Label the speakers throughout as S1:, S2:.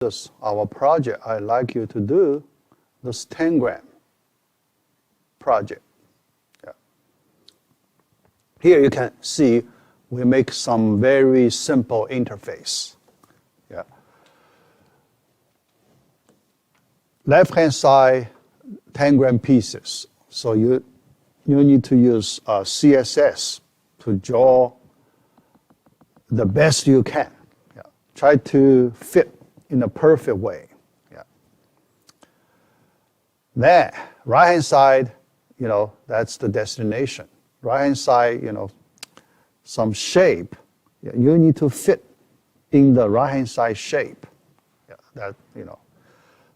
S1: This our project, I like you to do this 10 gram project. Yeah. Here you can see we make some very simple interface. Yeah. Left-hand side, 10 gram pieces. So you need to use CSS to draw the best you can. Yeah. Try to fit in a perfect way. Yeah. Then, right-hand side, that's the destination. Right-hand side, some shape. Yeah, you need to fit in the right-hand side shape. Yeah,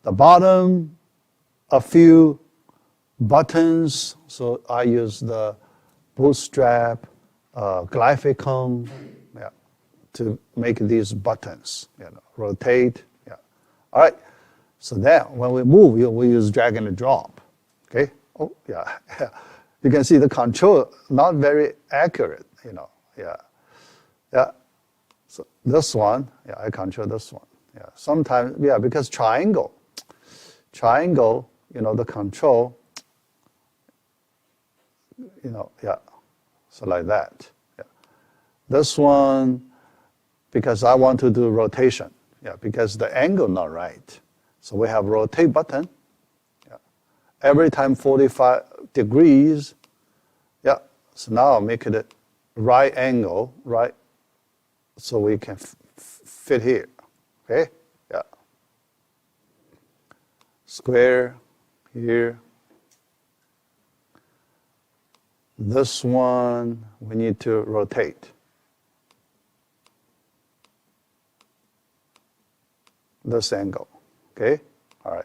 S1: the bottom, a few buttons. So I use the bootstrap, glyphicon, to make these buttons, rotate. Yeah. All right. So then when we move, we use drag and drop. Okay. Oh, yeah. You can see the control not very accurate, Yeah. Yeah. So this one, I control this one. Yeah. Sometimes, because triangle, the control, So like that. Yeah. This one, because I want to do rotation, because the angle not right. So we have rotate button. Yeah. Every time 45 degrees. Yeah. So now I'll make it right angle, right, so we can fit here. Okay. Yeah. Square here. This one we need to rotate. This angle, okay? All right.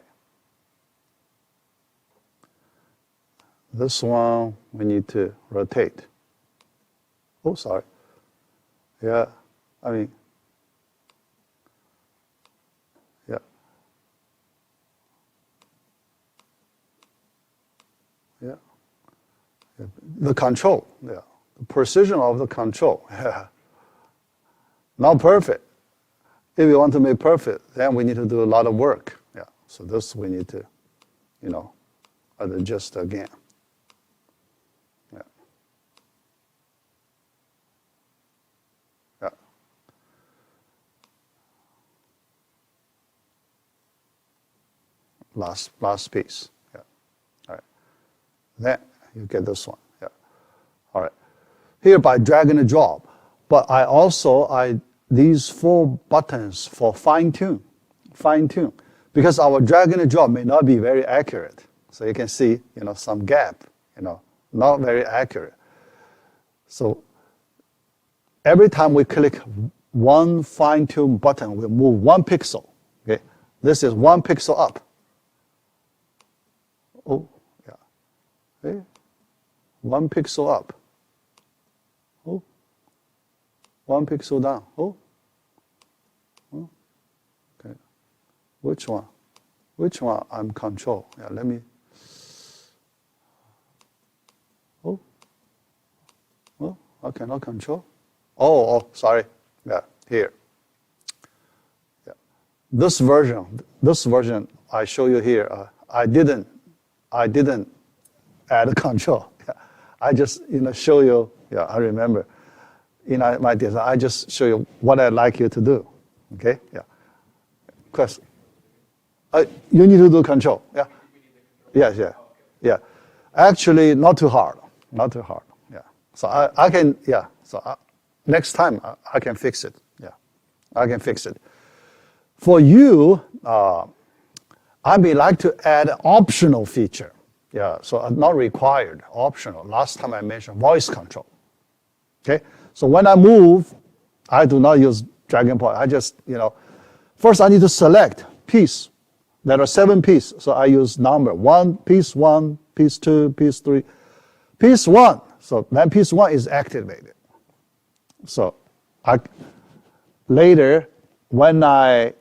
S1: This one, we need to rotate. Oh, sorry. Yeah, yeah. Yeah. The control, the precision of the control. Not perfect. If we want to make perfect, then we need to do a lot of work. Yeah. So this we need to, adjust again. Yeah. Yeah. Last piece. Yeah. All right. Then you get this one. Yeah. All right. Here by drag and drop, but these 4 buttons for fine tune, because our drag and drop may not be very accurate. So you can see, some gap, not very accurate. So every time we click one fine tune button, we move 1 pixel. Okay, this is 1 pixel up. Oh, yeah. Okay. 1 pixel up. Oh. 1 pixel down. Oh. Okay. Which one? Which one I'm control? Yeah, let me. Oh. Oh, I cannot control. Oh, sorry. Yeah, here. Yeah. This version I show you here. I didn't add control. Yeah. I just show you. Yeah, I remember. In my design, I just show you what I'd like you to do. Okay? Yeah. Because you need to do control. Yeah. Yes, yeah. Yeah. Actually, not too hard. Not too hard. Yeah. So I can, yeah. So next time I can fix it. Yeah. I can fix it. For you, I may like to add an optional feature. Yeah. So not required, optional. Last time I mentioned voice control. Okay? So when I move, I do not use drag and point. I just, first I need to select piece. There are 7 pieces, so I use number 1, piece 1, piece 2, piece 3, piece 1. So then piece 1 is activated. So later, when I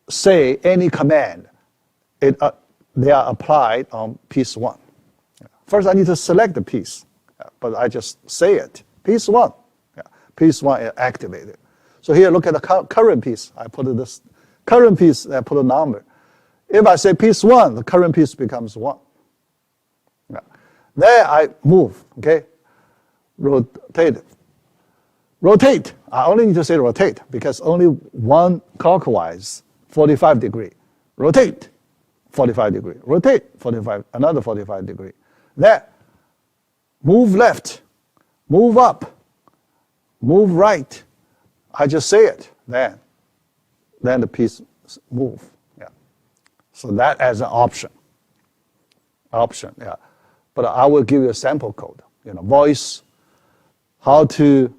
S1: say any command, they are applied on piece 1. First I need to select the piece, but I just say it. Piece 1. Yeah. Piece 1 is activated. So here, look at the current piece. I put this Current piece, I put a number. If I say piece 1, the current piece becomes 1. Yeah. There I move, okay? Rotate. Rotate. I only need to say rotate because only one clockwise, 45 degree. Rotate, 45 degree. Rotate, 45, another 45 degree. There, move left, move up, move right. I just say it, then the piece move. Yeah. So that as an option. Yeah. But I will give you a sample code. Voice, how to,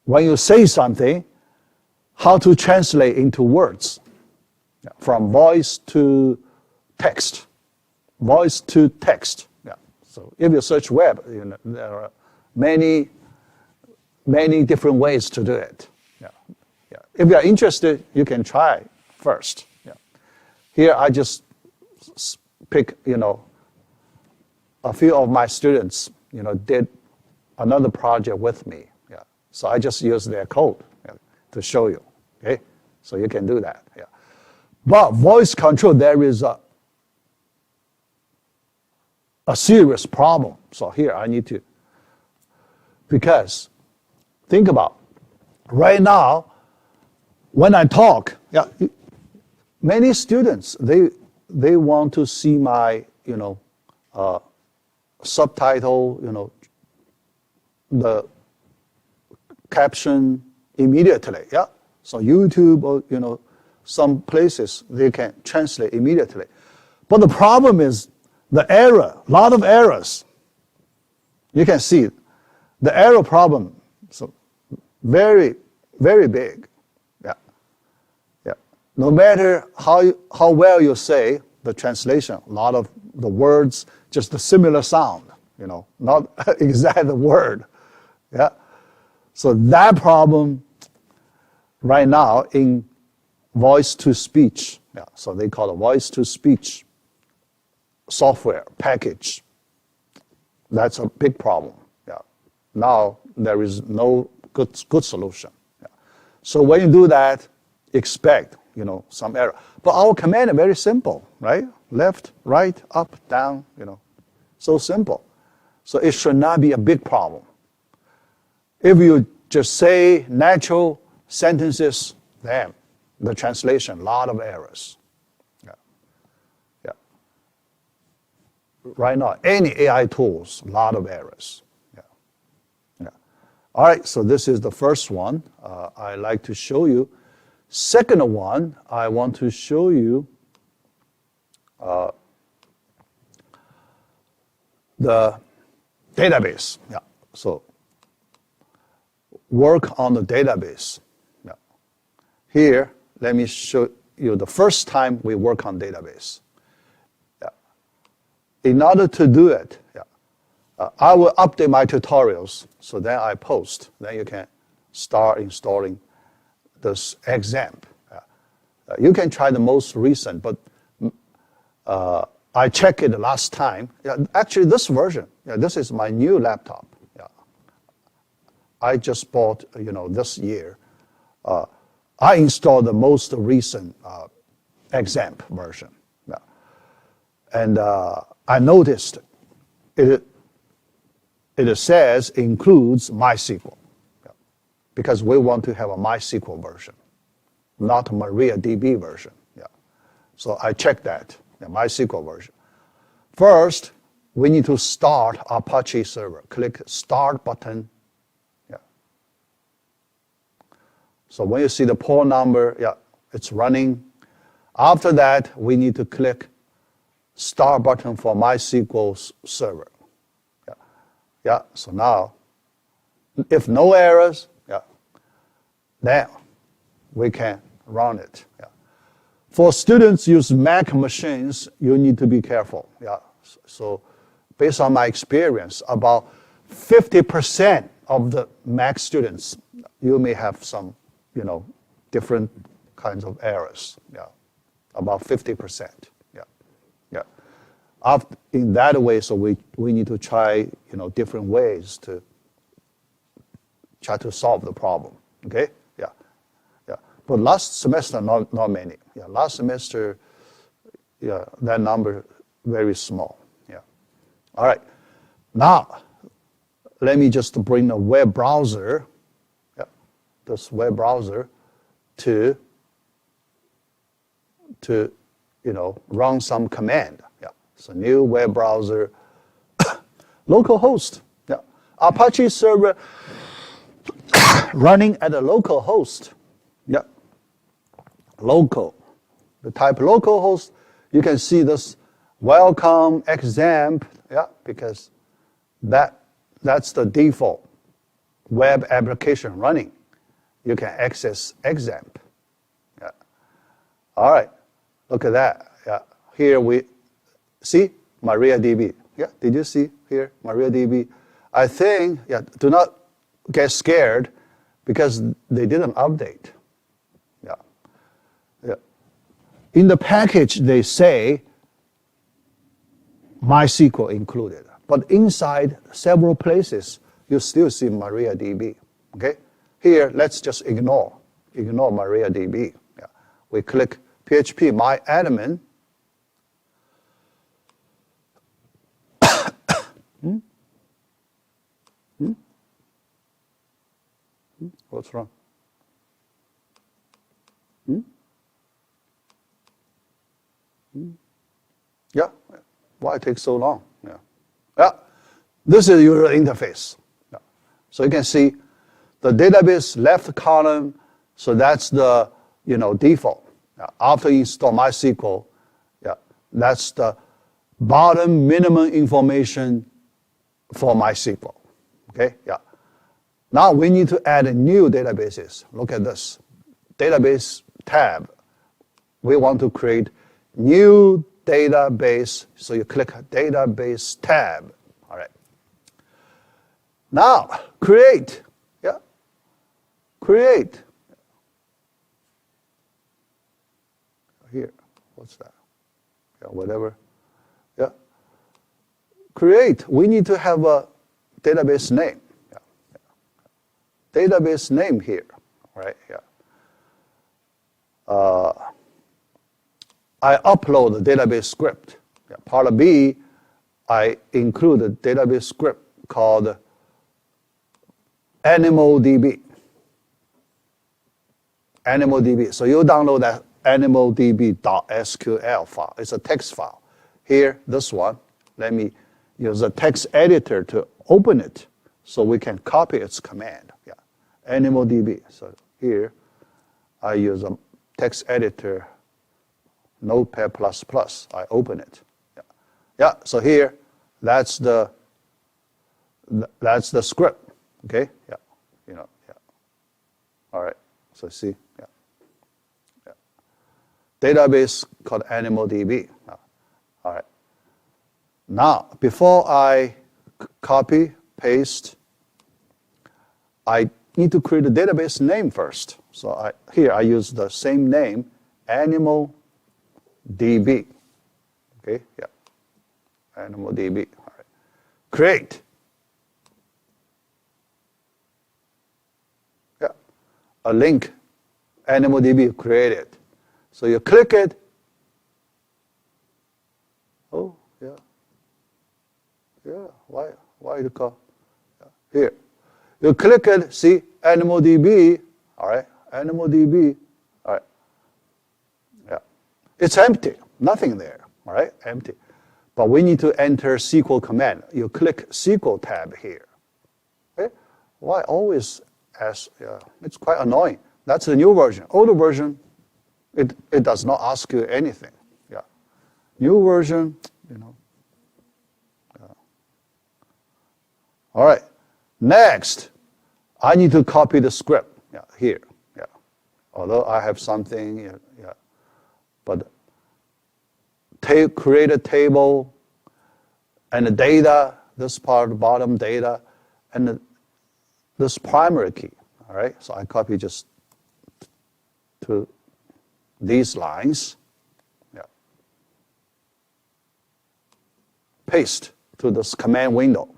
S1: when you say something, how to translate into words. Yeah. From voice to text. Voice to text. Yeah. So if you search web, there are many different ways to do it. Yeah. Yeah. If you are interested, you can try first. Yeah. Here I just pick, a few of my students, did another project with me. Yeah. So I just use their code to show you. Okay. So you can do that. Yeah. But voice control, there is a serious problem. So here I need to, because think about, right now, when I talk, yeah, many students, they want to see my, subtitle, the caption immediately, yeah? So YouTube or, some places, they can translate immediately. But the problem is the error, a lot of errors. You can see the error problem, so very, very big. Yeah. Yeah. No matter how well you say the translation, a lot of the words, just a similar sound, not exact word. Yeah. So that problem right now in voice to speech, yeah, so they call it voice to speech software package. That's a big problem. Yeah. Now there is no good solution. Yeah. So when you do that, expect some error. But our command is very simple, right? Left, right, up, down, so simple. So it should not be a big problem. If you just say natural sentences, then the translation, a lot of errors. Yeah. Yeah. Right now, any AI tools, a lot of errors. Yeah. Yeah. All right, so this is the first one I like to show you. Second one, I want to show you the database. Yeah. So work on the database. Yeah. Here, let me show you the first time we work on database. Yeah. In order to do it, yeah, I will update my tutorials, so then I post. Then you can start installing this XAMPP. Yeah. You can try the most recent, but I checked it last time. Yeah, actually, this version, yeah, this is my new laptop. Yeah. I just bought, this year. I installed the most recent XAMPP version. Yeah. And I noticed it says includes MySQL, yeah, because we want to have a MySQL version, not MariaDB version. Yeah. So I checked that. MySQL version. First, we need to start Apache server. Click Start button. Yeah. So when you see the port number, yeah, it's running. After that, we need to click Start button for MySQL server. Yeah. Yeah. So now, if no errors, yeah, then we can run it. Yeah. For students use Mac machines, you need to be careful. Yeah. So based on my experience, about 50% of the Mac students, you may have some, different kinds of errors. Yeah. About 50%. Yeah. Yeah. In that way, so we need to try, different ways to try to solve the problem. Okay? Yeah. Yeah. But last semester, not many. Yeah, last semester, yeah, that number very small. Yeah. All right. Now, let me just bring a web browser, yeah, this web browser, to run some command. Yeah. So new web browser, localhost. Yeah. Apache server running at a local host. Yeah. Local. The type localhost, you can see this welcome examp, yeah, because that's the default web application running. You can access examp. Yeah. All right. Look at that. Yeah. Here we see MariaDB. Yeah. Did you see here MariaDB? I think, yeah, do not get scared because they didn't update. Yeah. Yeah. In the package, they say MySQL included, but inside several places, you still see MariaDB. Okay. Here, let's just ignore MariaDB. Yeah. We click PHP myadmin. What's wrong? Yeah. Why it takes so long? Yeah. Yeah. This is your interface. Yeah. So you can see the database left column. So that's the default. Yeah. After you install MySQL, yeah, that's the bottom minimum information for MySQL. Okay. Yeah. Now we need to add new databases. Look at this. Database tab. We want to create new database. So you click database tab. All right. Now create. Yeah. Create. Here. What's that? Yeah, whatever. Yeah. Create. We need to have a database name. Database name here, right? Yeah. I upload the database script. Yeah. Part B, I include a database script called AnimalDB. AnimalDB. So you download that animaldb.sql file. It's a text file. Here, this one. Let me use a text editor to open it so we can copy its command. Yeah. AnimalDB. So here, I use a text editor, Notepad++. I open it. Yeah. Yeah. So here, that's the script. Okay. Yeah. Yeah. All right. So see. Yeah. Yeah. Database called AnimalDB. All right. Now, before I copy, paste, I need to create a database name first. So here I use the same name, AnimalDB. Okay, yeah. AnimalDB. All right. Create. Yeah. A link, AnimalDB created. So you click it. Oh, yeah. Yeah. Why you call? Yeah. Here. You click it, see AnimalDB, all right, AnimalDB, all right, yeah. It's empty, nothing there, all right, empty. But we need to enter SQL command. You click SQL tab here. Okay? Why always ask, yeah, it's quite annoying. That's the new version. Older version, it does not ask you anything, yeah. New version, yeah. All right, next. I need to copy the script here. Yeah. Although I have something, but create a table and the data, this part, bottom data, and this primary key. All right. So I copy just to these lines. Yeah. Paste to this command window.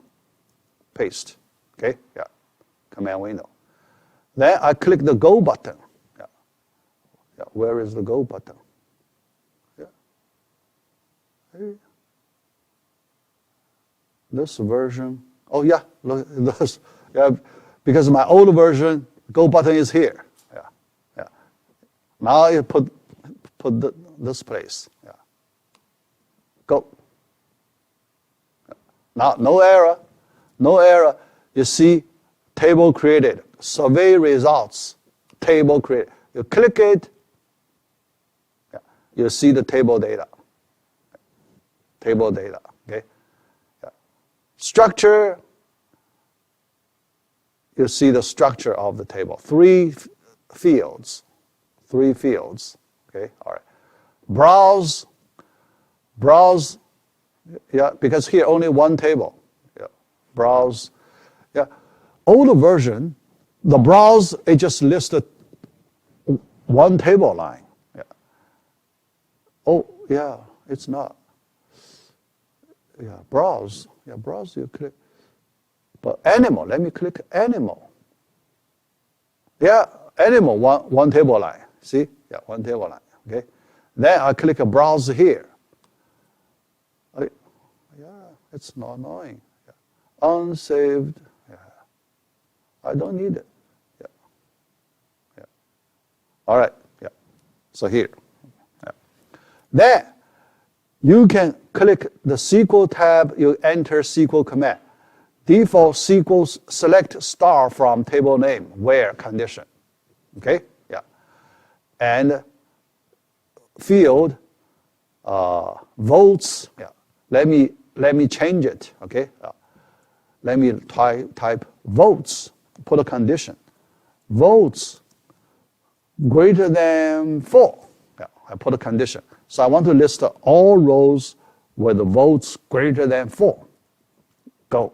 S1: Paste. Okay. Yeah. Command window. Then I click the Go button. Yeah. Where is the go button? Yeah. Hey. This version, oh yeah, look, this, yeah, because my old version, go button is here. Yeah, yeah. Now you put this place. Yeah. Go. Now no error, no error. You see, table created, survey results, table created. You click it, yeah, you see the table data. Table data. Okay. Structure, you see the structure of the table. Three fields, okay, all right. Browse, yeah, because here only one table. Yeah, browse, yeah. Older version, the browse, it just listed one table line. Yeah. Oh, yeah, it's not. Yeah, browse. Yeah, browse, you click. But animal, let me click animal. Yeah, animal, one table line. See? Yeah, one table line. Okay. Then I click a browse here. Yeah, it's not annoying. Yeah. Unsaved. Yeah. I don't need it. Yeah. Yeah. All right. Yeah. So here. Yeah. Then you can click the SQL tab, you enter SQL command. Default SQL select star from table name, where condition. Okay? Yeah. And field, votes, yeah. Let me change it, okay? Let me type votes, put a condition. Votes greater than 4. Yeah, I put a condition. So I want to list all rows with the votes greater than 4. Go.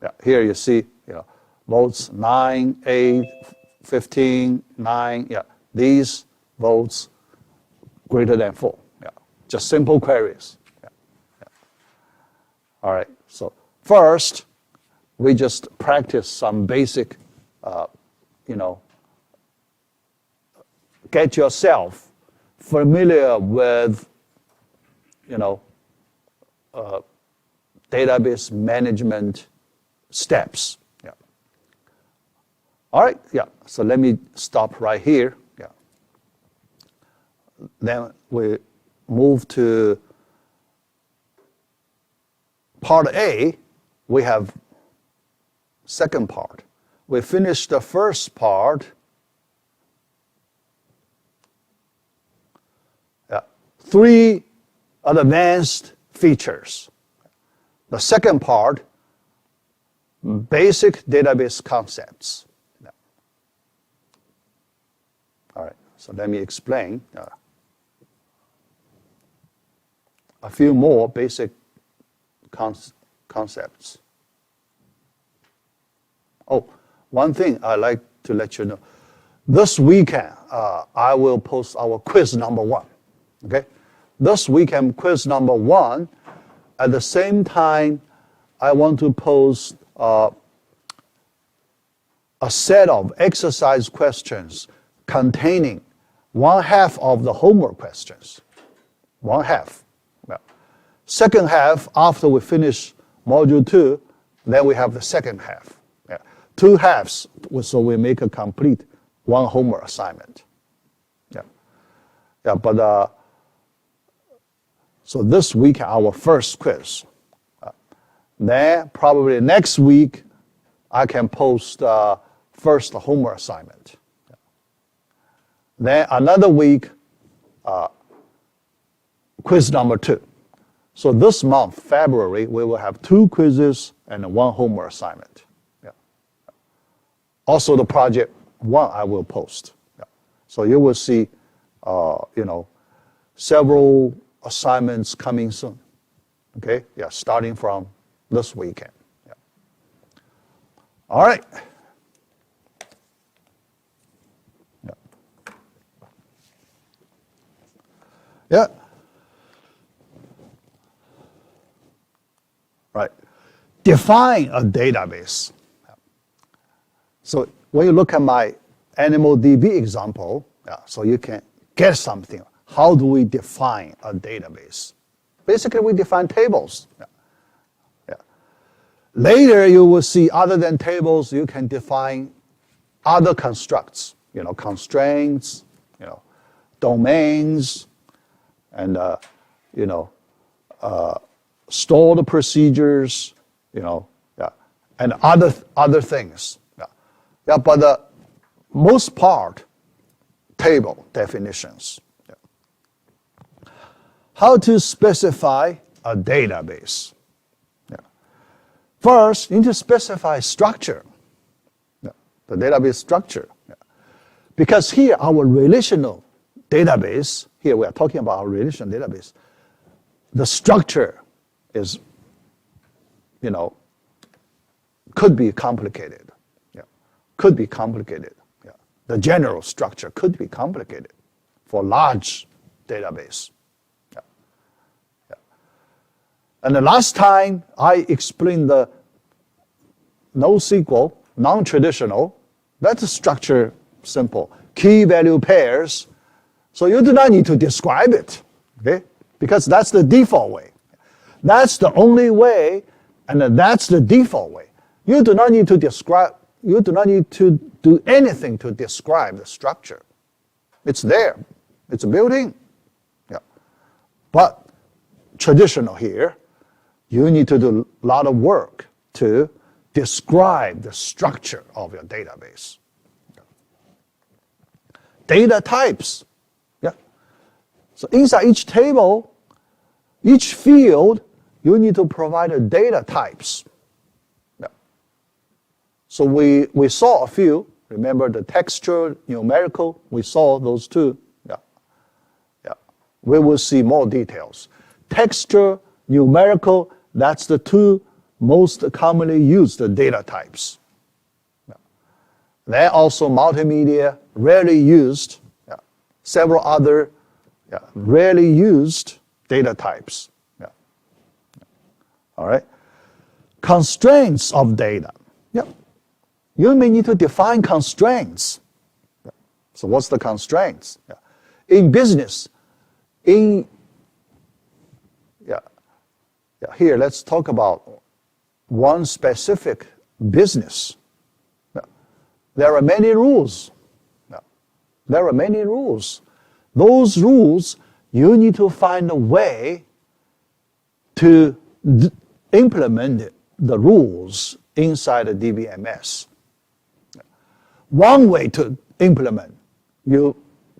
S1: Yeah, here you see, votes 9, 8, 15, 9. Yeah, these votes greater than 4. Yeah, just simple queries. Yeah. Yeah. All right. So first, we just practice some basic, get yourself familiar with, database management steps. Yeah. All right. Yeah. So let me stop right here. Yeah. Then we move to part A. We have second part. We finished the first part. Yeah. 3 advanced features. The second part, basic database concepts. Yeah. All right, so let me explain a few more basic concepts. Oh, one thing I'd like to let you know. This weekend, I will post our quiz number 1. Okay? This weekend, quiz number 1. At the same time, I want to post a set of exercise questions containing 1/2 of the homework questions. 1/2. Yeah. Second half, after we finish module 2, then we have the second half. Yeah. 2 halves, so we make a complete 1 homework assignment. Yeah. Yeah, but so this week, our first quiz. Then probably next week, I can post first homework assignment. Then another week, quiz number 2. So this month, February, we will have 2 quizzes and 1 homework assignment. Yeah. Also, the project 1 I will post. Yeah. So you will see, several assignments coming soon. Okay? Yeah, starting from this weekend. Yeah. All right. Yeah. Yeah. Right. Define a database. So when you look at my animal DB example, so you can get something. How do we define a database? Basically, we define tables. Later, you will see other than tables, you can define other constructs, constraints, domains, and stored procedures, and other things. But the most part, table definitions. How to specify a database? First, you need to specify structure, the database structure. Because here, our relational database, here we are talking about our relational database, the structure is, could be complicated. Could be complicated. The general structure could be complicated for large database. And the last time I explained the NoSQL, non-traditional, that's a structure simple. Key value pairs. So you do not need to describe it, okay? Because that's the default way. That's the only way, and that's the default way. You do not need to describe, you do not need to do anything to describe the structure. It's there. It's built in. But traditional here, you need to do a lot of work to describe the structure of your database. Data types. So inside each table, each field, you need to provide a data types. So we saw a few. Remember the texture, numerical, we saw those two. We will see more details. Texture, numerical, that's the two most commonly used data types. Then also multimedia, rarely used. Several other rarely used data types. All right. Constraints of data. You may need to define constraints. So what's the constraints? In business, here let's talk about one specific business. There are many rules. There are many rules. Those rules, you need to find a way to implement the rules inside the DBMS. One way to implement, you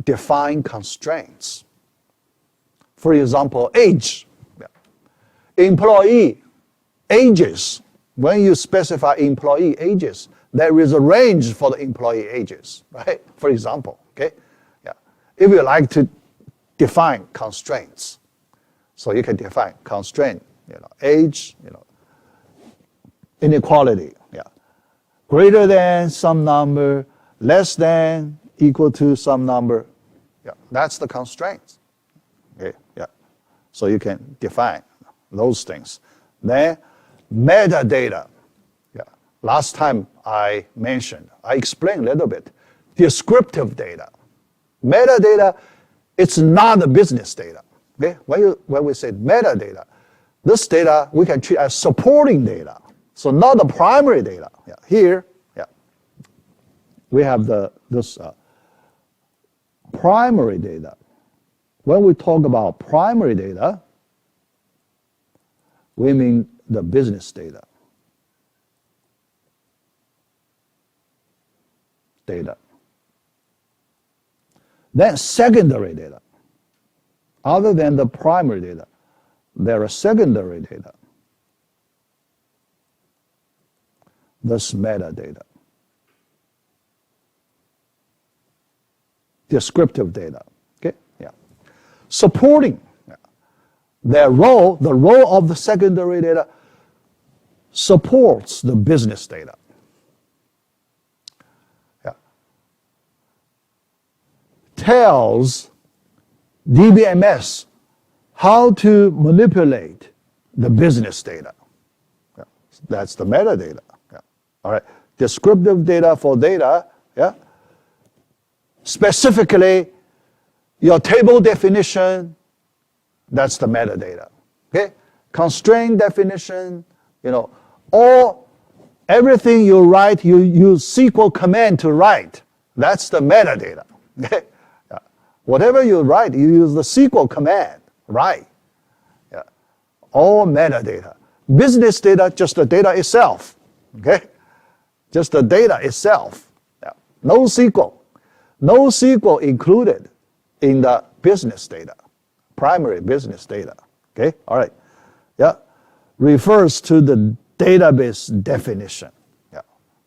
S1: define constraints. For example, age. Employee ages. When you specify employee ages, there is a range for the employee ages, right? For example, okay? If you like to define constraints, so you can define constraint, age, inequality, greater than some number, less than, equal to some number. That's the constraints. Okay? So you can define those things. Then metadata. Last time I explained a little bit. Descriptive data. Metadata, it's not the business data. Okay? When we say metadata, this data we can treat as supporting data. So not the primary data. Here, we have this primary data. When we talk about primary data, we mean the business data. Then secondary data. Other than the primary data, there are secondary data. This metadata. Descriptive data. Okay? Supporting. The role of the secondary data supports the business data. Tells DBMS how to manipulate the business data. That's the metadata. All right. Descriptive data for data. specifically your table definition, that's the metadata. Okay? Constraint definition, or everything you write, you use SQL command to write. That's the metadata. Okay? Yeah. Whatever you write, you use the SQL command, right? Yeah. All metadata. Business data, just the data itself. Okay? Just the data itself. Yeah. No SQL. No SQL included in the business data, primary business data. Okay? All right. Yeah. Refers to the database definition. Yeah.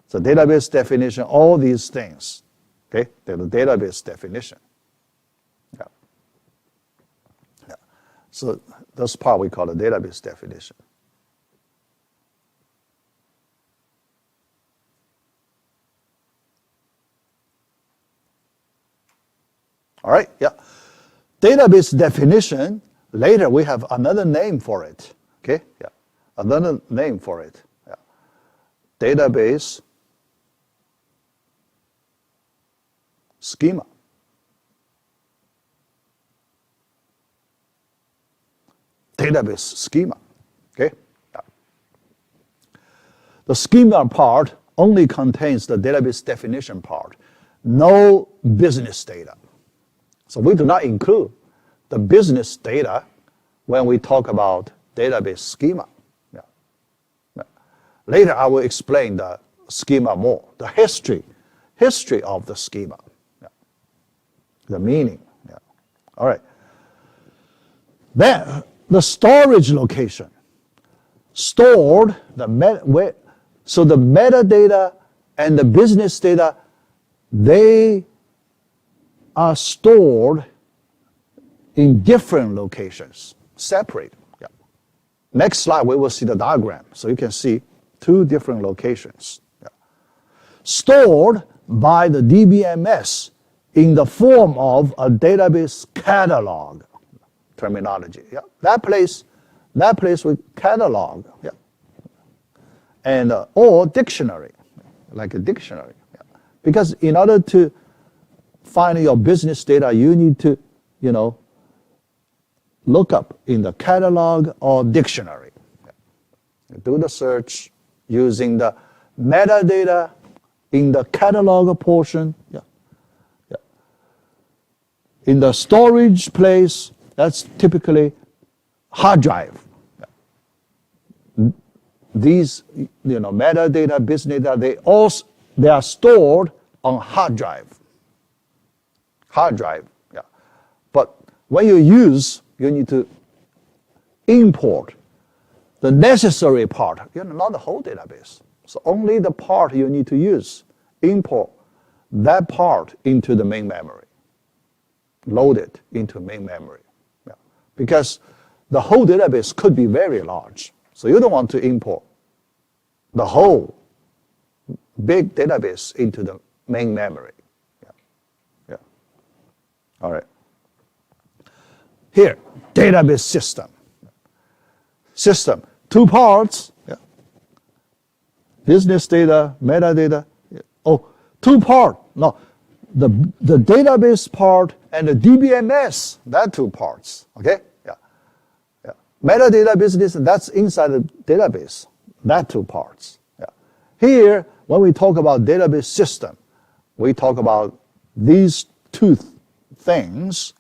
S1: So database definition, all these things. Okay? They're the database definition. Yeah. Yeah. So this part we call the database definition. All right, yeah. Database definition, later we have another name for it. Okay, yeah. Another name for it. Yeah. Database schema. Database schema. Okay? Yeah. The schema part only contains the database definition part, no business data. So we do not include the business data when we talk about database schema. Yeah. Yeah. Later I will explain the schema more, the history of the schema, yeah. The meaning. Yeah. All right. Then the storage location. Stored, so the metadata and the business data, they are stored in different locations, separate. Yeah. Next slide, we will see the diagram. So you can see two different locations. Yeah. Stored by the DBMS in the form of a database catalog terminology. Yeah. That place with catalog. Yeah. And or dictionary, like a dictionary. Yeah. Because in order to find your business data, you need to, look up in the catalog or dictionary. Yeah. Do the search using the metadata in the catalog portion. Yeah. Yeah. In the storage place, that's typically hard drive. Yeah. These, metadata, business data, they are stored on hard drive. Hard drive, yeah. But when you need to import the necessary part, not the whole database. So only the part you need to use, import that part into the main memory. Load it into main memory. Yeah. Because the whole database could be very large. So you don't want to import the whole big database into the main memory. All right. Here, database system. System, two parts. Yeah. Business data, metadata. Yeah. Oh, two parts. No, the database part and the DBMS, that two parts. Okay? Yeah. Yeah. Metadata business, that's inside the database. That two parts. Yeah. Here, when we talk about database system, we talk about these two things.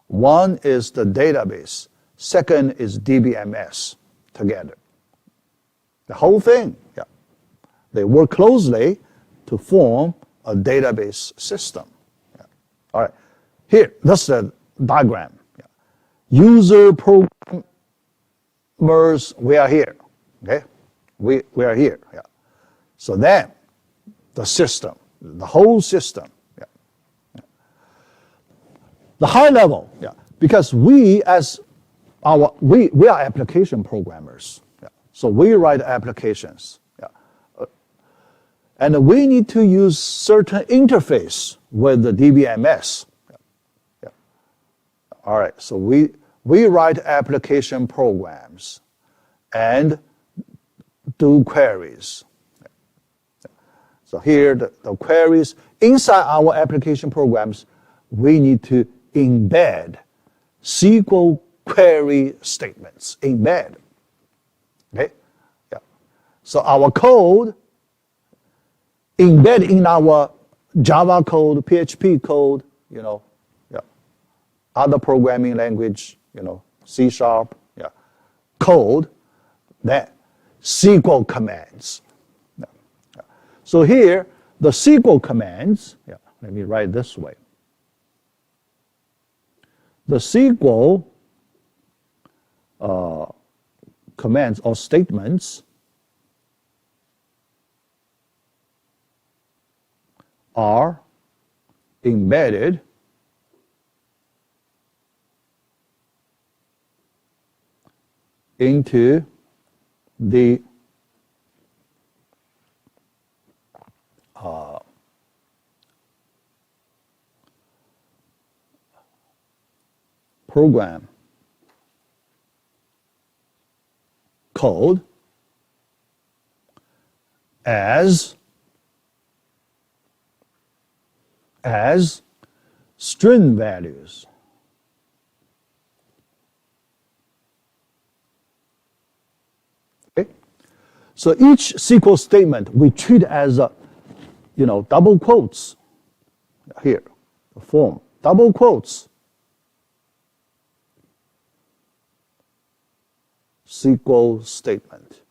S1: One is the database, second is DBMS together. The whole thing, yeah. They work closely to form a database system. Yeah. All right, here, that's the diagram. Yeah. User programmers, we are here, okay? We are here, yeah. So then, the system, the whole system. The high level, yeah, because we are application programmers, yeah. So we write applications, yeah. And we need to use certain interface with the DBMS. Yeah. Yeah. All right, so we write application programs and do queries. Yeah. So here the queries inside our application programs, we need to embed SQL query statements. Embed. Okay? Yeah. So our code embed in our Java code, PHP code, other programming language, C#, code, that SQL commands. Yeah. Yeah. So here, the SQL commands, let me write this way. The SQL commands or statements are embedded into the program code as string values. Okay? So each SQL statement we treat as double quotes. Here, the form, double quotes. SQL statement.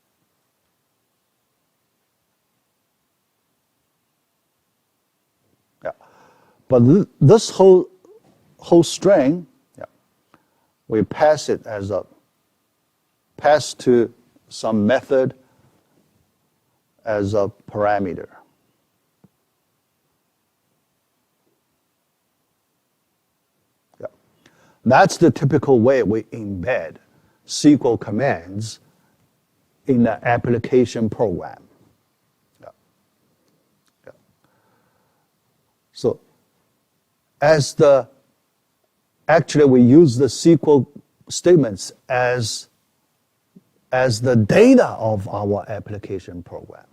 S1: Yeah. But this whole string, we pass it as a pass to some method as a parameter. Yeah. That's the typical way we embed SQL commands in the application program. Yeah. Yeah. So actually we use the SQL statements as the data of our application program.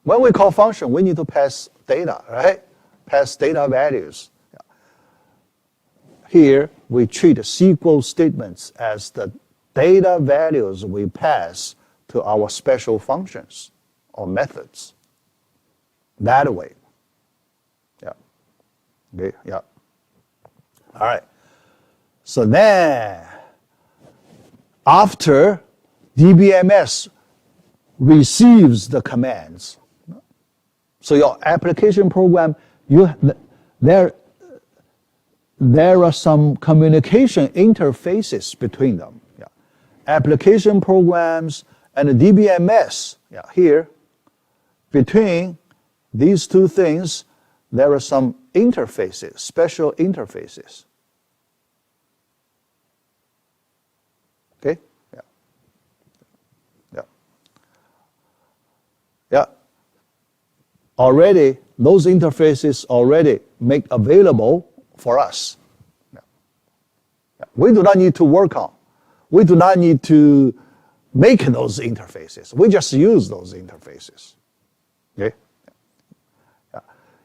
S1: When we call function, we need to pass data, right? Pass data values. Here, we treat SQL statements as the data values we pass to our special functions or methods. That way. Yeah. Okay, yeah. All right. So then, after DBMS receives the commands, so your application program, there are some communication interfaces between them. Yeah. Application programs and the DBMS, here, between these two things, there are some interfaces, special interfaces. Okay? Yeah. Yeah. Yeah. Already, those interfaces already make available for us. Yeah. Yeah. We do not need to work on. We do not need to make those interfaces. We just use those interfaces. Okay?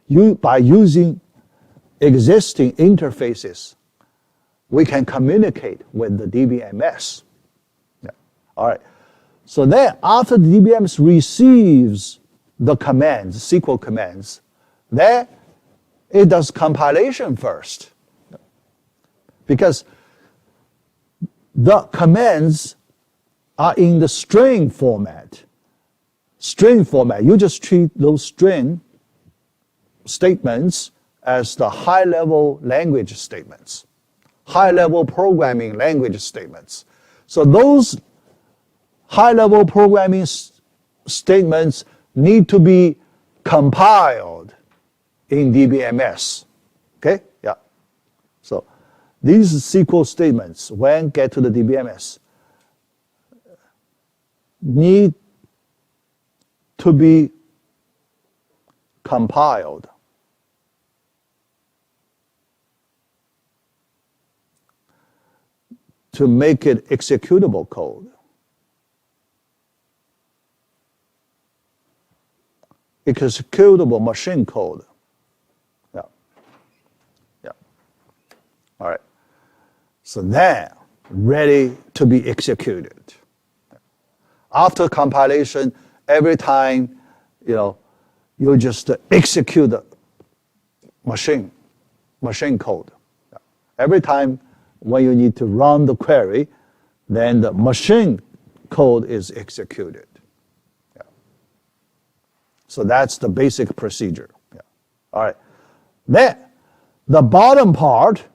S1: Yeah. By using existing interfaces, we can communicate with the DBMS. Yeah. All right. So then, after the DBMS receives the commands, SQL commands, then it does compilation first. Because the commands are in the string format. String format, you just treat those string statements as the high-level language statements, high-level programming language statements. So those high-level programming statements need to be compiled in DBMS. Okay? Yeah. So these SQL statements, when get to the DBMS, need to be compiled. To make it executable code. Executable machine code. Yeah. All right. So then, ready to be executed. After compilation, every time, you just execute the machine code. Every time when you need to run the query, then the machine code is executed. So that's the basic procedure. All right. Then, the bottom part,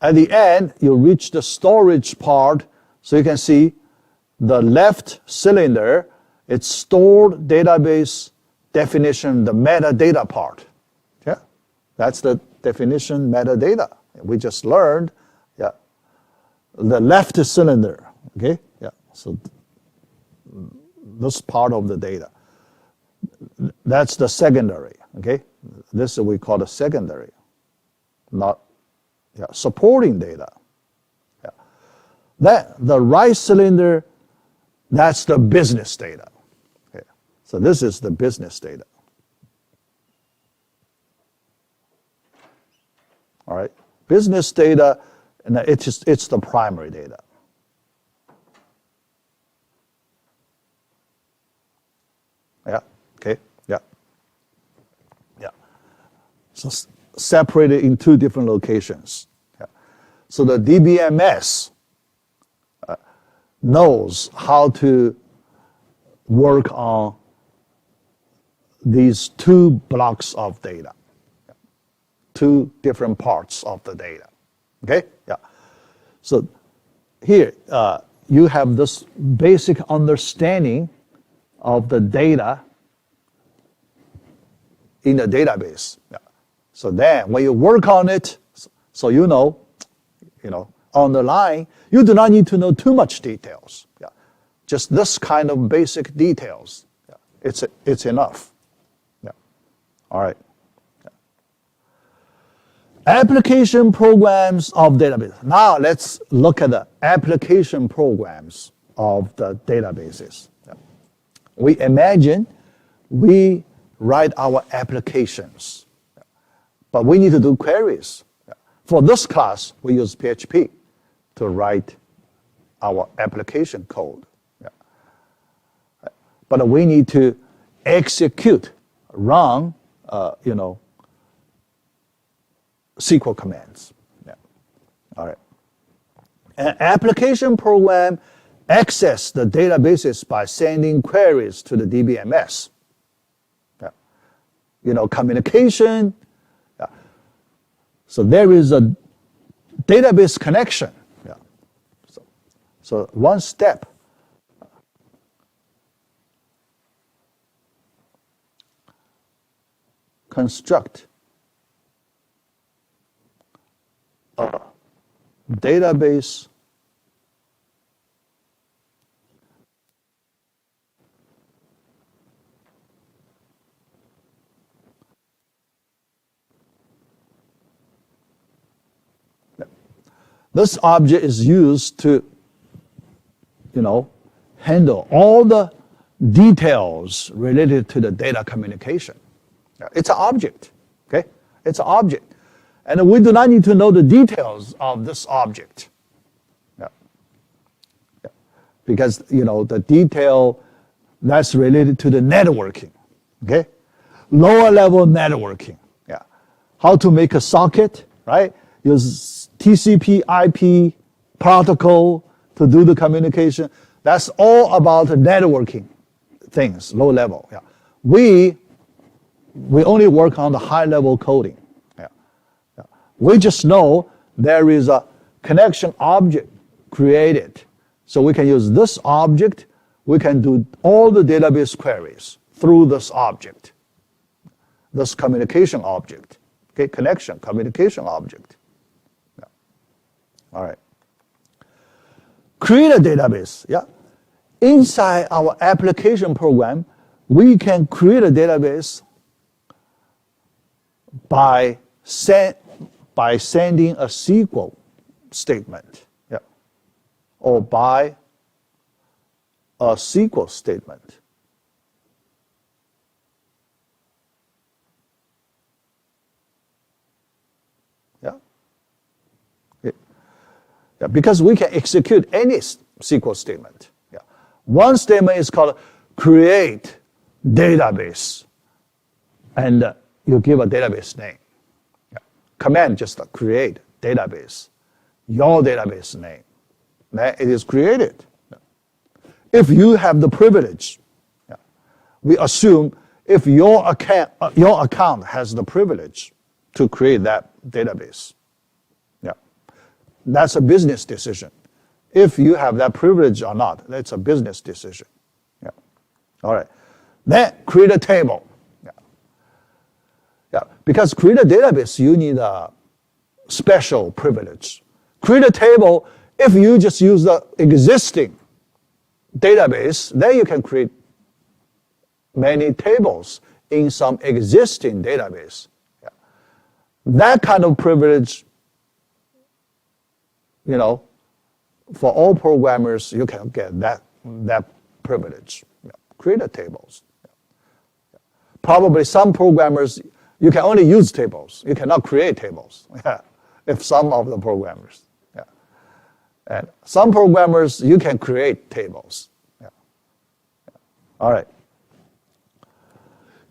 S1: at the end, you reach the storage part. So you can see the left cylinder, it's stored database definition, the metadata part. Yeah, that's the definition metadata. We just learned, the left cylinder, okay? Yeah, so this part of the data. That's the secondary, okay? This we call the secondary, not supporting data. Yeah. Then the right cylinder, that's the business data. Okay. So this is the business data. All right, business data, and it's the primary data. Yeah. Okay. Yeah. Yeah. So separated in two different locations. Yeah. So the DBMS knows how to work on these two blocks of data, two different parts of the data. Okay? Yeah. So here you have this basic understanding of the data in the database. Yeah. So then when you work on it, so on the line, you do not need to know too much details. Yeah. Just this kind of basic details. Yeah. It's enough. Yeah. All right. Yeah. Application programs of database. Now let's look at the application programs of the databases. Yeah. We imagine we write our applications, but we need to do queries. For this class, we use PHP to write our application code. But we need to execute, run, SQL commands. Yeah. All right. An application program access the databases by sending queries to the DBMS. Yeah. Communication. Yeah. So there is a database connection. Yeah. So one step. Construct a database this object is used to, handle all the details related to the data communication. It's an object, okay? It's an object. And we do not need to know the details of this object. Yeah. Yeah. Because, the detail that's related to the networking, okay? Lower level networking, yeah. How to make a socket, right? Use TCP IP protocol to do the communication. That's all about networking things, low level. Yeah. We only work on the high level coding. Yeah. Yeah. We just know there is a connection object created. So we can use this object. We can do all the database queries through this object, this communication object. Okay, communication object. Yeah. All right. Create a database. Yeah. Inside our application program, we can create a database by sending a SQL statement, yeah, or by a SQL statement. Yeah. Yeah, because we can execute any SQL statement. Yeah. One statement is called create database, and you give a database name. Yeah. Command just create database, your database name. Then it is created. Yeah. If you have the privilege, yeah, we assume if your account has the privilege to create that database. Yeah. That's a business decision. If you have that privilege or not, that's a business decision. Yeah. All right. Then create a table. Yeah. Yeah. Because create a database, you need a special privilege. Create a table, if you just use the existing database, then you can create many tables in some existing database. Yeah. That kind of privilege, for all programmers, you can get that privilege. Yeah. Create a tables. Yeah. Probably some programmers, you can only use tables. You cannot create tables. Yeah. If some of the programmers. Yeah. And some programmers, you can create tables. Yeah. Yeah. All right.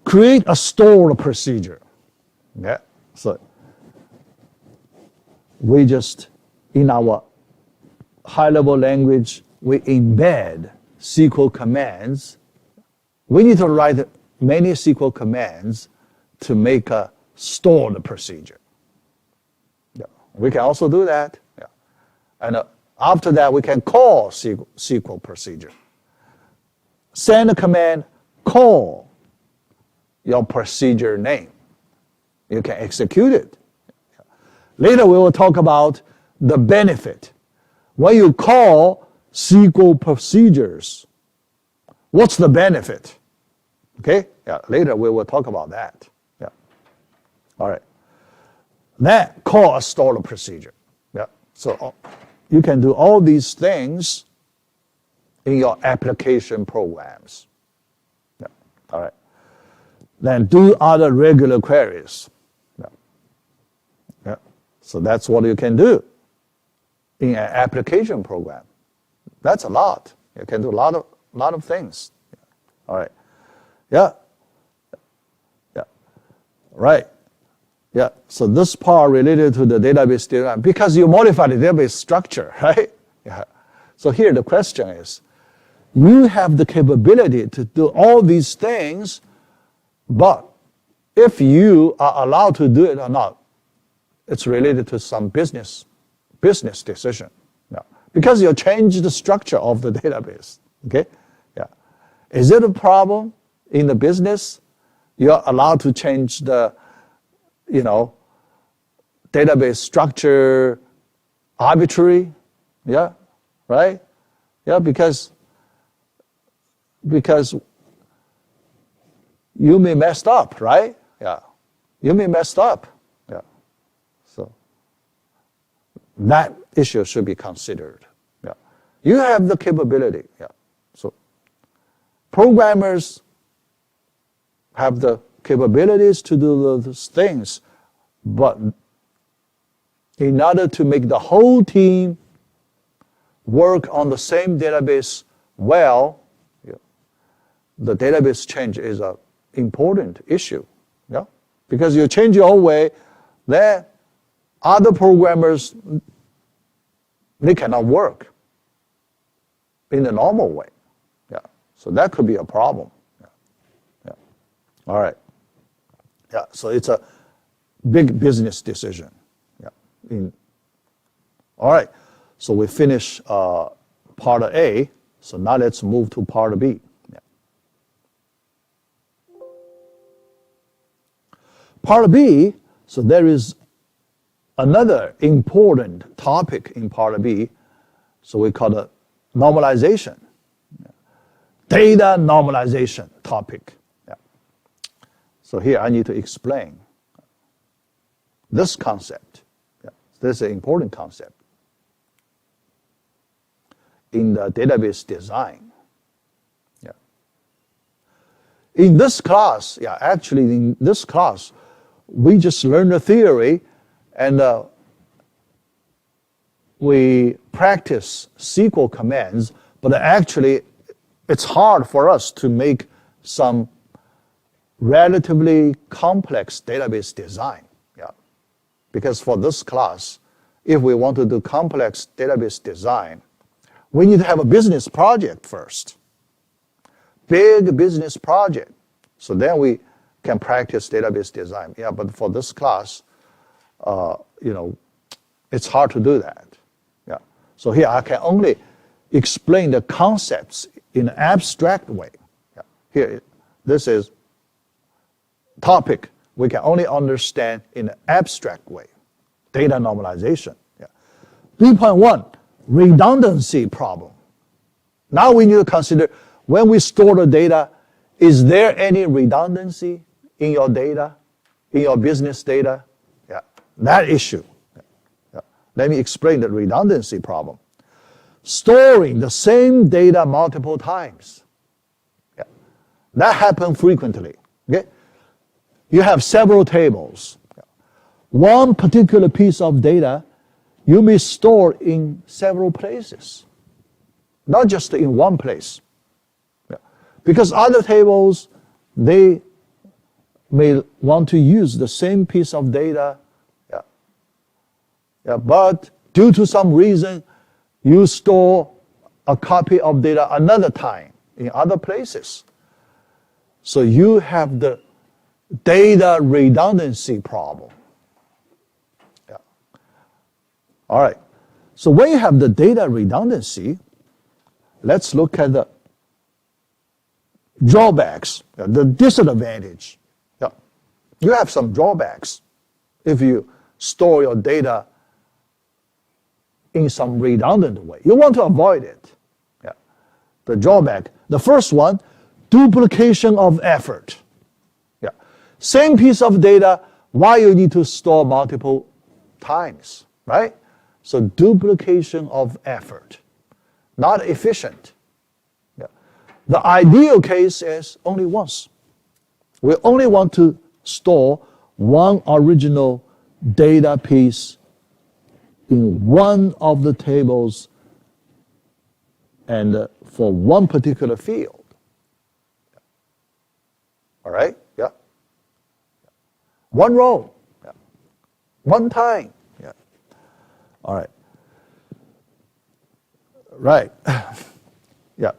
S1: Create a stored procedure. Yeah. So we just, in our high-level language, we embed SQL commands. We need to write many SQL commands to make a stored procedure. Yeah. We can also do that. Yeah. And after that, we can call SQL procedure. Send a command, call your procedure name. You can execute it. Later, we will talk about the benefit. When you call SQL procedures, what's the benefit? Okay? Yeah, later we will talk about that. Yeah. All right. Then call a stored procedure. Yeah. So you can do all these things in your application programs. Yeah. All right. Then do other regular queries. Yeah. Yeah. So that's what you can do in an application program. That's a lot. You can do a lot of things. Yeah. All right. Yeah. Yeah. Right. Yeah. So this part related to the database design, because you modify the database structure, right? Yeah. So here the question is, you have the capability to do all these things, but if you are allowed to do it or not, it's related to some business decision. Yeah. Because you change the structure of the database. Okay? Yeah. Is it a problem in the business? You're allowed to change the, database structure arbitrary? Yeah. Right? Yeah, because you may messed up, right? Yeah. You may messed up. Yeah. So that issue should be considered. Yeah. You have the capability. Yeah. So programmers have the capabilities to do those things, but in order to make the whole team work on the same database well, yeah, the database change is an important issue. Yeah? Because you change your own way, then other programmers, they cannot work in the normal way. Yeah. So that could be a problem. Yeah. Yeah. All right. Yeah. So it's a big business decision. Yeah. All right. So we finish part A. So now let's move to part B. Yeah. Part B, so there is another important topic in part B. So we call it normalization. Yeah. Data normalization topic. Yeah. So here I need to explain this concept. Yeah. This is an important concept in the database design. Yeah. In this class, actually in this class, we just learn the theory and we practice SQL commands, but actually it's hard for us to make some relatively complex database design. Yeah. Because for this class, if we want to do complex database design, we need to have a business project first. Big business project. So then we can practice database design. Yeah, but for this class, it's hard to do that. Yeah. So here I can only explain the concepts in an abstract way. Yeah. Here, this is topic we can only understand in an abstract way. Data normalization. Yeah. 3.1, redundancy problem. Now we need to consider when we store the data, is there any redundancy in your data, in your business data? Yeah. That issue. Yeah. Let me explain the redundancy problem. Storing the same data multiple times. Yeah. That happens frequently. Okay? You have several tables. One particular piece of data you may store in several places, not just in one place. Yeah. Because other tables, they may want to use the same piece of data, but due to some reason, you store a copy of data another time in other places. So you have the data redundancy problem. Yeah. All right. So when you have the data redundancy, let's look at the drawbacks, the disadvantage. Yeah. You have some drawbacks if you store your data in some redundant way. You want to avoid it. Yeah. The drawback. The first one, duplication of effort. Yeah. Same piece of data, why you need to store multiple times, right? So duplication of effort. Not efficient. Yeah. The ideal case is only once. We only want to store one original data piece in one of the tables and for one particular field. All right? Yeah. One row. Yeah. One time. Yeah. All right. Right. Yeah.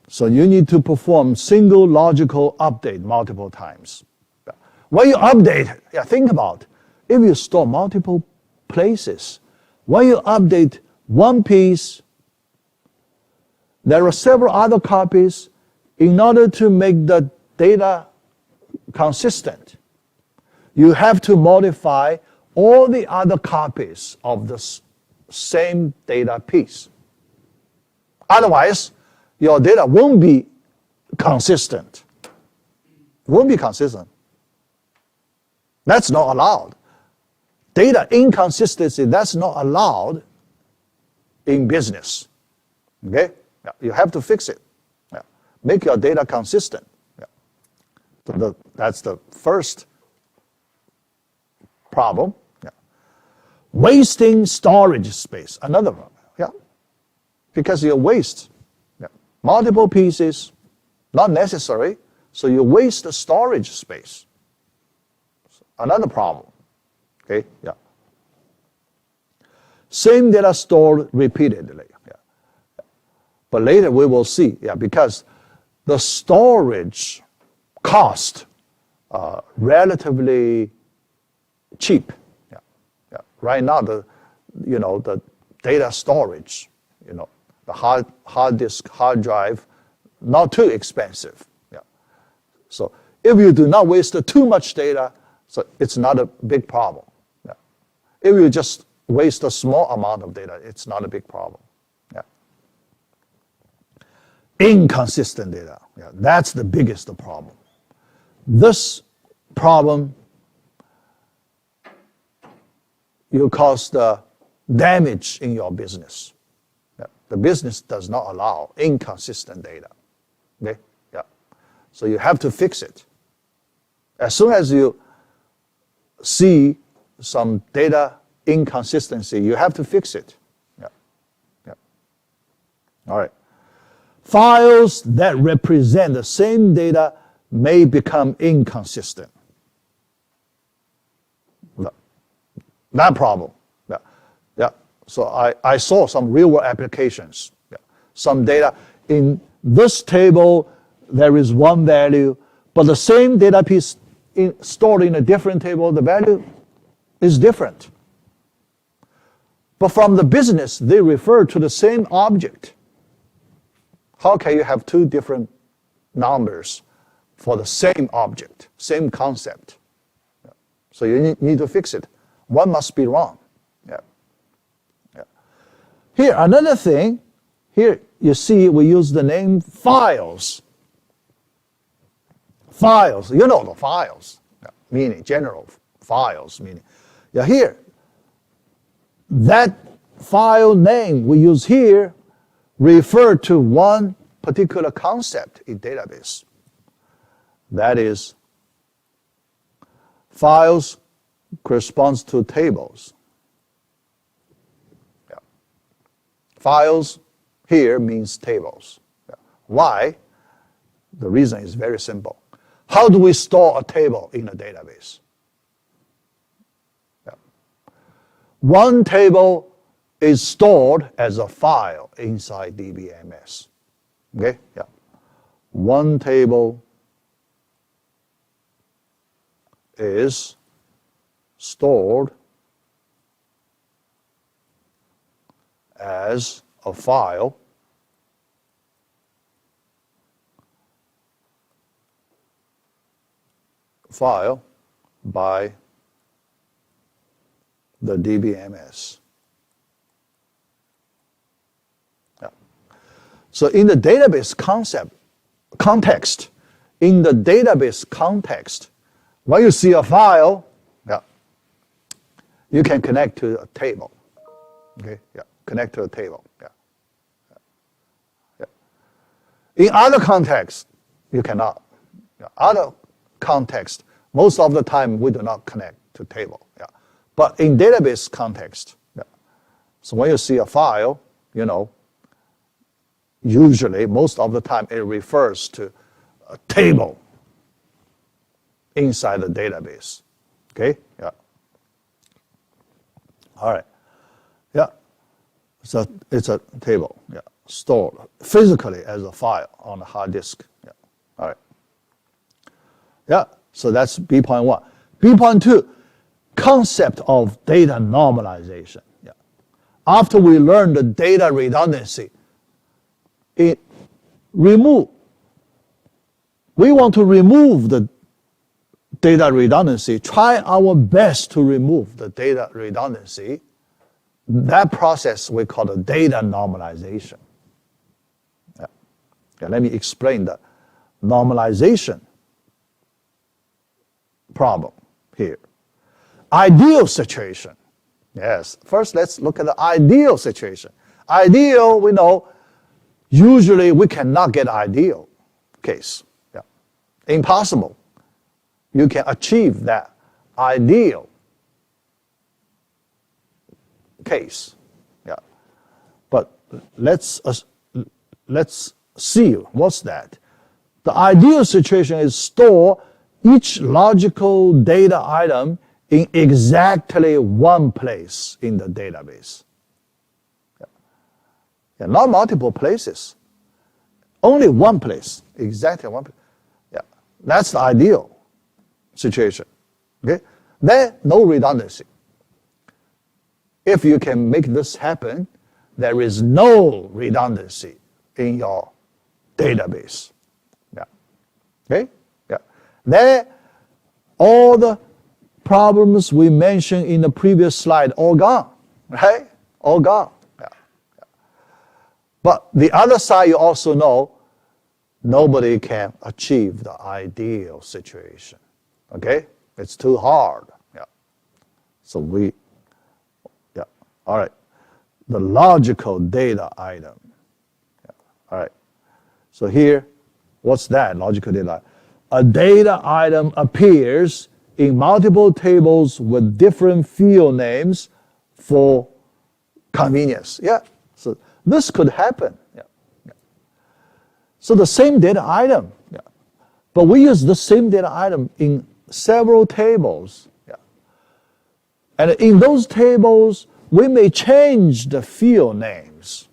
S1: So you need to perform single logical update multiple times. Yeah. When you update, think about if you store multiple places, when you update one piece, there are several other copies. In order to make the data consistent, you have to modify all the other copies of the same data piece. Otherwise, your data won't be consistent. Won't be consistent. That's not allowed. Data inconsistency, that's not allowed in business. Okay? Yeah. You have to fix it. Yeah. Make your data consistent. Yeah. So that's the first problem. Yeah. Wasting storage space, another problem. Yeah. Because you waste multiple pieces, not necessary, so you waste the storage space. Another problem. Okay, yeah. Same data stored repeatedly. Yeah. But later we will see, because the storage cost relatively cheap. Yeah. Yeah. Right now the data storage, the hard disk, hard drive, not too expensive. Yeah. So if you do not waste too much data, so it's not a big problem. Yeah. If you just waste a small amount of data, it's not a big problem. Yeah. Inconsistent data. Yeah. That's the biggest problem. This problem will cause the damage in your business. The business does not allow inconsistent data. Okay? Yeah. So you have to fix it. As soon as you see some data inconsistency, you have to fix it. Yeah. All right. Files that represent the same data may become inconsistent. That problem. Yeah. Yeah. So I saw some real-world applications. Yeah. Some data in this table, there is one value, but the same data piece stored in a different table, the value is different. But from the business, they refer to the same object. How can you have two different numbers for the same object, same concept? Yeah. So you need to fix it. One must be wrong. Yeah. Yeah. Here, another thing, here you see we use the name files. Files, you know the files, yeah. Meaning general files, meaning. Yeah, here, that file name we use here refer to one particular concept in database. That is, files corresponds to tables. Yeah. Files here means tables. Yeah. Why? The reason is very simple. How do we store a table in a database? Yeah. One table is stored as a file inside DBMS. Okay? Yeah. One table is stored as a file by the DBMS. Yeah. So in the database context, in the database context, when you see a file, yeah, you can connect to a table. Okay, yeah, connect to a table. Yeah. Yeah. In other contexts, you cannot. Yeah. Other context, most of the time we do not connect to table. Yeah. But in database context, yeah. So when you see a file, you know, usually most of the time it refers to a table inside the database. Okay? Yeah. All right. Yeah. So it's a table, yeah, stored physically as a file on a hard disk. Yeah. All right. Yeah. So that's B.1. B.2, concept of data normalization. Yeah. After we learn the data redundancy, we want to remove the data redundancy, try our best to remove the data redundancy. That process we call the data normalization. Yeah. Yeah, let me explain the normalization problem here. Ideal situation. Yes, first let's look at the ideal situation. Ideal, we know, usually we cannot get ideal case. Yeah. Impossible. You can achieve that ideal case. Yeah. But let's see what's that. The ideal situation is store each logical data item in exactly one place in the database. Yeah. Yeah, not multiple places. Only one place, exactly one place. Yeah. That's the ideal situation. Okay? Then no redundancy. If you can make this happen, there is no redundancy in your database. Yeah. Okay? Yeah. Then all the problems we mentioned in the previous slide all gone. Right? All gone. Yeah. Yeah. But the other side, you also know, nobody can achieve the ideal situation. Okay? It's too hard. Yeah. So yeah. All right. The logical data item. Yeah. All right. So here, what's that logical data? A data item appears in multiple tables with different field names for convenience. Yeah. So this could happen. Yeah. So the same data item, yeah, but we use the same data item in several tables. Yeah. And in those tables, we may change the field names.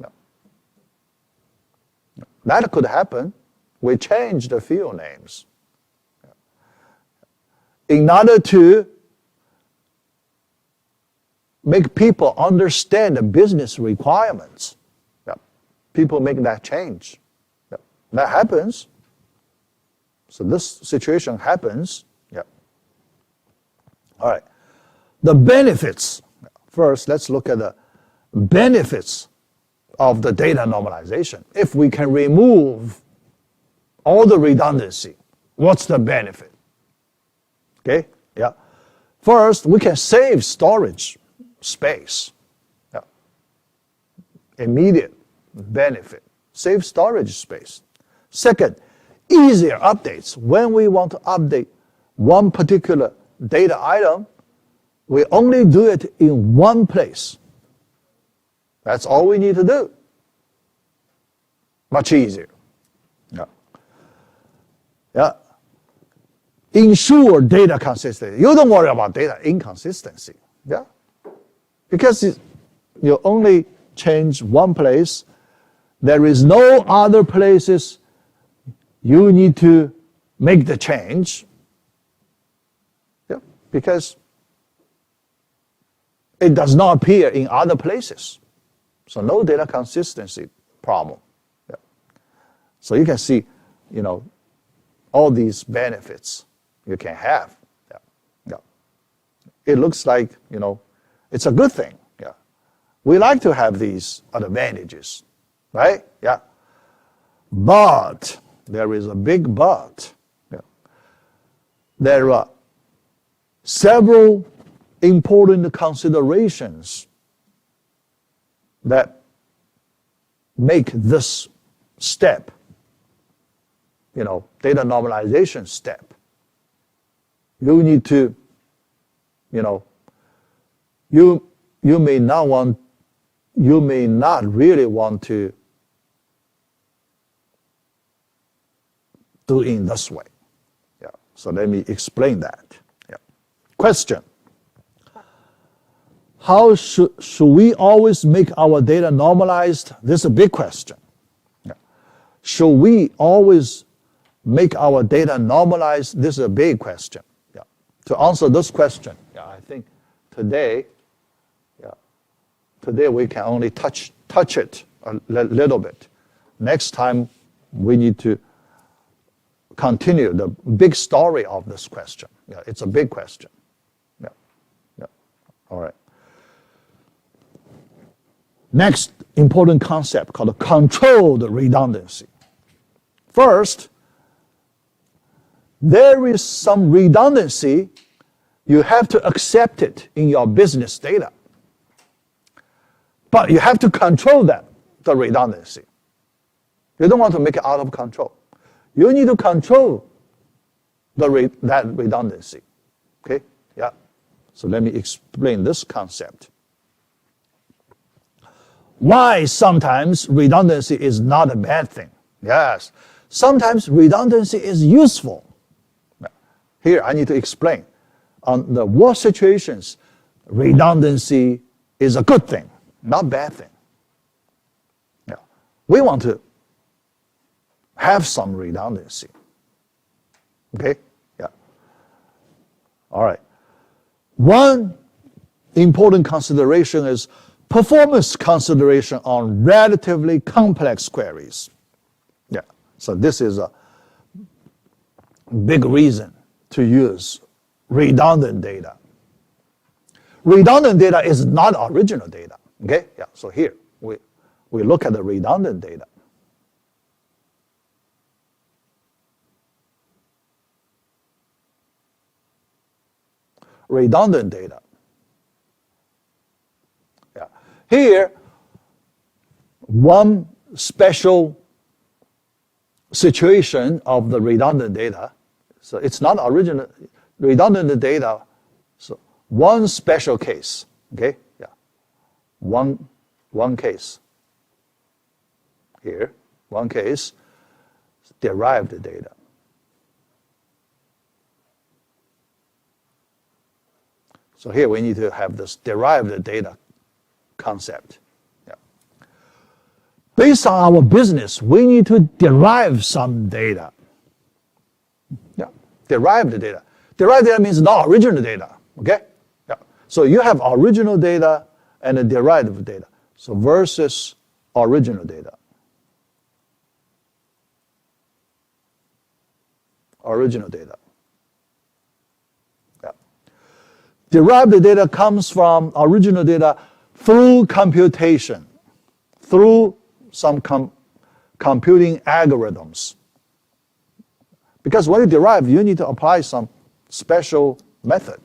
S1: Yeah. That could happen. We change the field names. In order to make people understand the business requirements. Yeah. People make that change. Yeah. That happens. So this situation happens. Yeah. All right. The benefits. First, let's look at the benefits of the data normalization. If we can remove all the redundancy, what's the benefit? Okay, yeah. First, we can save storage space. Yeah. Immediate benefit, save storage space. Second, easier updates. When we want to update one particular data item, we only do it in one place. That's all we need to do. Much easier. Yeah. Yeah. Ensure data consistency. You don't worry about data inconsistency. Yeah. Because you only change one place. There is no other places you need to make the change. Yeah. Because it does not appear in other places. So no data consistency problem. Yeah. So you can see, all these benefits you can have. Yeah. Yeah. It looks like, it's a good thing. Yeah. We like to have these advantages, right? Yeah. But there is a big but. Yeah. There are several important considerations that make this step, data normalization step. You need to, you may not really want to do it in this way. Yeah. So let me explain that. Yeah. Question. How should we always make our data normalized? This is a big question. Yeah. Should we always make our data normalized? This is a big question. Yeah. To answer this question, yeah, I think today we can only touch it a little bit. Next time we need to continue the big story of this question. Yeah, it's a big question. Yeah. Yeah. All right. Next important concept called controlled redundancy. First, there is some redundancy. You have to accept it in your business data. But you have to control the redundancy. You don't want to make it out of control. You need to control that redundancy. Okay? Yeah. So let me explain this concept. Why sometimes redundancy is not a bad thing? Yes. Sometimes redundancy is useful. Here I need to explain. On the worst situations, redundancy is a good thing, not bad thing. Yeah. We want to have some redundancy. Okay? Yeah. All right. One important consideration is performance consideration on relatively complex queries. Yeah. So this is a big reason to use redundant data. Redundant data is not original data. Okay? Yeah. So here we look at the redundant data. Redundant data. Yeah. Here, one special situation of the redundant data. So it's not original redundant data. So one special case. Okay? Yeah. One case. Here, one case. derived data. So here we need to have this derived data concept. Yeah. Based on our business, we need to derive some data. Yeah. Derived data. Derived data means not original data. Okay? Yeah. So you have original data and a derived data. So versus original data. Original data. Yeah. Derived data comes from original data through computation, through some computing algorithms. Because when you derive, you need to apply some special method,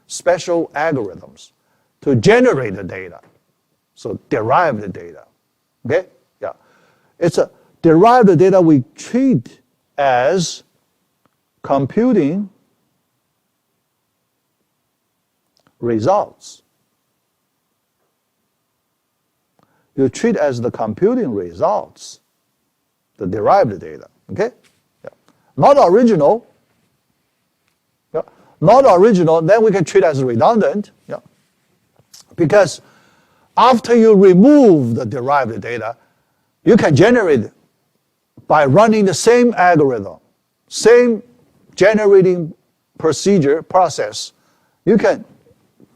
S1: special algorithms to generate the data. So derived data. Okay? Yeah. It's a derived data we treat as computing results. You treat as the computing results, the derived data. Okay? Yeah. Not original. Yeah. Not original, then we can treat as redundant. Yeah. Because after you remove the derived data, you can generate by running the same algorithm, same generating process, you can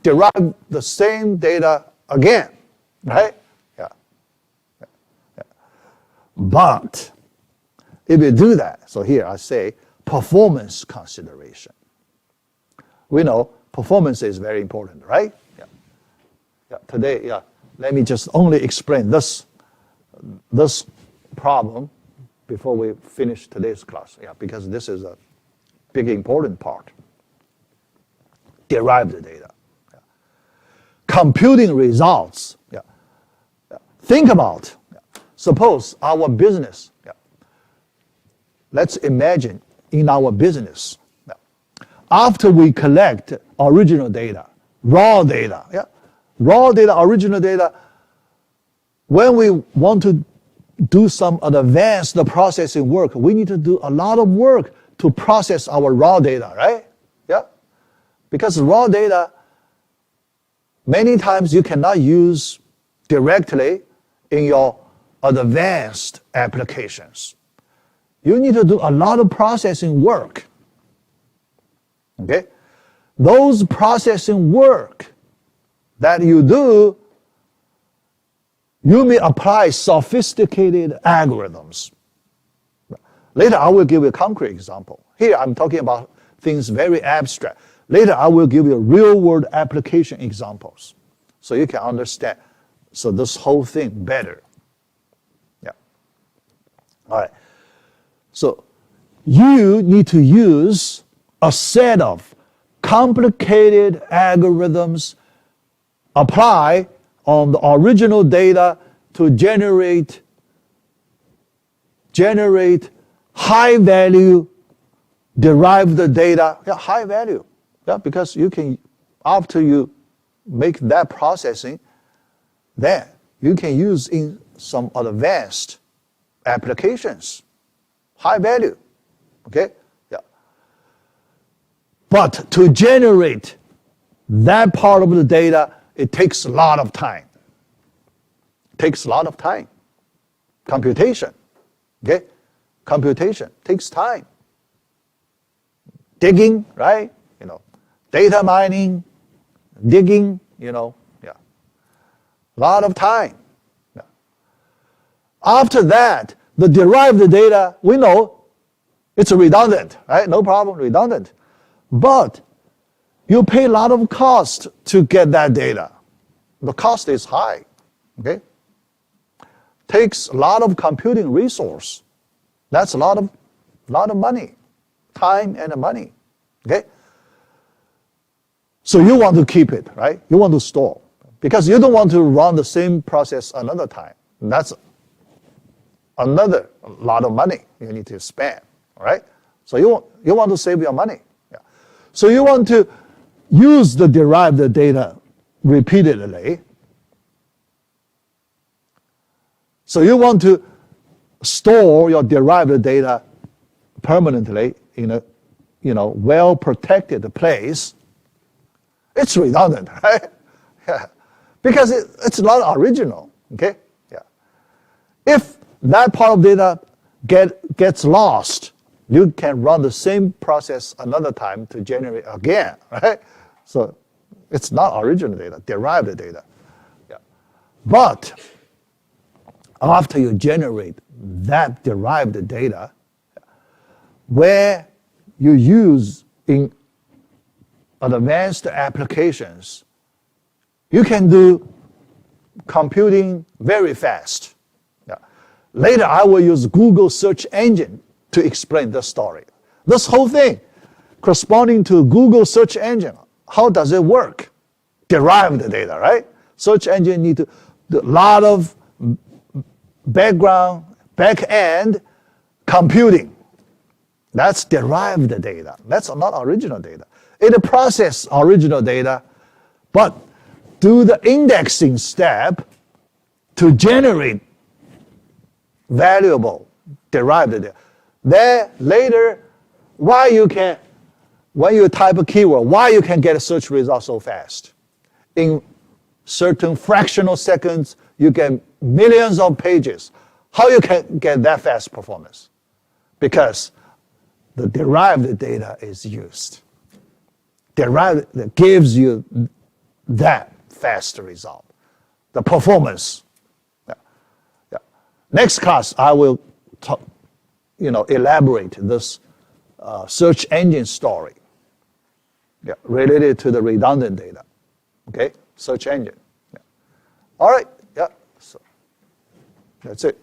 S1: derive the same data again, right? Yeah. Yeah. But if you do that, so here I say performance consideration. We know performance is very important, right? Yeah. Yeah. Today, yeah, let me just only explain this problem before we finish today's class. Yeah, because this is a big important part. Derived data. Yeah. Computing results. Yeah. Yeah. Think about, yeah. Suppose our business, yeah. Let's imagine in our business, yeah. After we collect original data, raw data, yeah. Raw data, original data, when we want to do some advanced processing work, we need to do a lot of work to process our raw data, right? Yeah? Because raw data, many times you cannot use directly in your advanced applications. You need to do a lot of processing work. Okay? Those processing work that you do, you may apply sophisticated algorithms. Later, I will give you a concrete example. Here, I'm talking about things very abstract. Later, I will give you real-world application examples so you can understand this whole thing better. Yeah. All right. So you need to use a set of complicated algorithms apply on the original data to generate high value derived data. Yeah, high value. Yeah, because you can, after you make that processing, then you can use in some advanced applications. High value. Okay? Yeah. But to generate that part of the data, it takes a lot of time. It takes a lot of time. Computation. Okay? Computation takes time. Digging, right? Data mining, digging, yeah. A lot of time. Yeah. After that, the derived data, we know it's redundant, right? No problem, redundant. But you pay a lot of cost to get that data. The cost is high, okay? Takes a lot of computing resource. That's a lot of money, time and money, okay? So you want to keep it, right? You want to store because you don't want to run the same process another time. That's another lot of money you need to spend, all right? So you want to save your money. Yeah. So you want to use the derived data repeatedly. So you want to store your derived data permanently in a well-protected place, it's redundant, right? Yeah. Because it's not original, okay? Yeah. If that part of data gets lost, you can run the same process another time to generate again, right? So it's not original data, derived data. Yeah. But after you generate that derived data, where you use in advanced applications, you can do computing very fast. Yeah. Later, I will use Google search engine to explain the story. This whole thing corresponding to Google search engine, how does it work? Derived data, right? Search engine need to do a lot of back-end computing. That's derived data. That's not original data. It processes original data, but do the indexing step to generate valuable derived data. Then later, when you type a keyword, why you can get a search result so fast? In certain fractional seconds, you get millions of pages. How you can get that fast performance? Because the derived data is used. Derived that gives you that fast result, the performance. Yeah. Yeah. Next class, I will elaborate this search engine story, yeah, related to the redundant data. Okay, search engine. Yeah. All right. Yeah. So that's it.